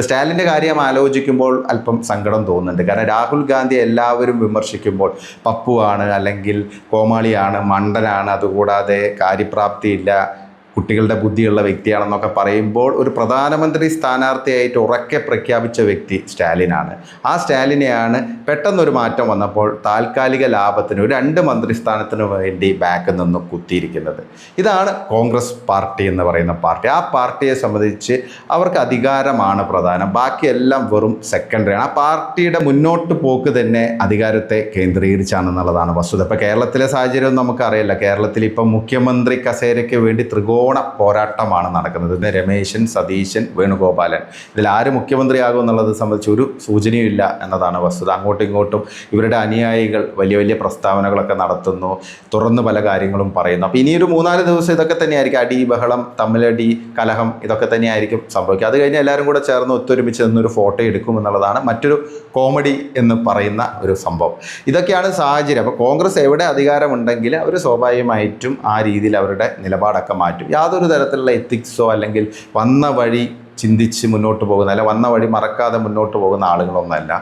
സ്റ്റാലിൻ്റെ കാര്യം ആലോചിക്കുമ്പോൾ അല്പം സങ്കടം തോന്നുന്നുണ്ട്. കാരണം രാഹുൽ ഗാന്ധി എല്ലാവരും വിമർശിക്കുമ്പോൾ പപ്പുവാണ്, അല്ലെങ്കിൽ കോമാളിയാണ്, മണ്ടനാണ്, അതുകൂടാതെ കാര്യപ്രാപ്തിയില്ല, കുട്ടികളുടെ ബുദ്ധിയുള്ള വ്യക്തിയാണെന്നൊക്കെ പറയുമ്പോൾ ഒരു പ്രധാനമന്ത്രി സ്ഥാനാർത്ഥിയായിട്ട് ഉറക്കെ പ്രഖ്യാപിച്ച വ്യക്തി സ്റ്റാലിനാണ്. ആ സ്റ്റാലിനെയാണ് പെട്ടെന്നൊരു മാറ്റം വന്നപ്പോൾ താൽക്കാലിക ലാഭത്തിന് ഒരു 2 മന്ത്രിസ്ഥാനത്തിന് വേണ്ടി ബാക്കിൽ നിന്ന് കുത്തിയിരിക്കുന്നത്. ഇതാണ് കോൺഗ്രസ് പാർട്ടി എന്ന് പറയുന്ന പാർട്ടി. ആ പാർട്ടിയെ സംബന്ധിച്ച് അവർക്ക് അധികാരമാണ് പ്രധാനം, ബാക്കിയെല്ലാം വെറും സെക്കൻഡറിയാണ്. ആ പാർട്ടിയുടെ മുന്നോട്ട് പോക്ക് തന്നെ അധികാരത്തെ കേന്ദ്രീകരിച്ചാണെന്നുള്ളതാണ് വസ്തുത. ഇപ്പോൾ കേരളത്തിലെ സാഹചര്യം നമുക്കറിയില്ല. കേരളത്തിൽ ഇപ്പം മുഖ്യമന്ത്രി കസേരയ്ക്ക് വേണ്ടി പോരാട്ടമാണ് നടക്കുന്നത്. ഇന്ന് രമേശൻ, സതീശൻ, വേണുഗോപാലൻ, ഇതിൽ ആര് മുഖ്യമന്ത്രിയാകും എന്നുള്ളത് സംബന്ധിച്ച് ഒരു സൂചനയുമില്ല എന്നതാണ് വസ്തുത. അങ്ങോട്ടും ഇങ്ങോട്ടും ഇവരുടെ അനുയായികൾ വലിയ വലിയ പ്രസ്താവനകളൊക്കെ നടത്തുന്നു, തുറന്ന് പല കാര്യങ്ങളും പറയുന്നു. അപ്പോൾ ഇനിയൊരു 3-4 ദിവസം ഇതൊക്കെ തന്നെയായിരിക്കും. അടി, ബഹളം, തമ്മിലടി, കലഹം, ഇതൊക്കെ തന്നെയായിരിക്കും സംഭവിക്കുക. അത് കഴിഞ്ഞ് എല്ലാവരും കൂടെ ചേർന്ന് ഒത്തൊരുമിച്ച് നിന്നൊരു ഫോട്ടോ എടുക്കും എന്നുള്ളതാണ് മറ്റൊരു കോമഡി എന്ന് പറയുന്ന ഒരു സംഭവം. ഇതൊക്കെയാണ് സാഹചര്യം. അപ്പോൾ കോൺഗ്രസ് എവിടെ അധികാരമുണ്ടെങ്കിൽ അവർ സ്വാഭാവികമായിട്ടും ആ രീതിയിൽ അവരുടെ നിലപാടൊക്കെ മാറ്റും. യാതൊരു തരത്തിലുള്ള എത്തിക്സോ അല്ലെങ്കിൽ വന്ന വഴി ചിന്തിച്ച് മുന്നോട്ട് പോകുന്ന, അല്ല വന്ന വഴി മറക്കാതെ മുന്നോട്ട് പോകുന്ന ആളുകളൊന്നല്ല.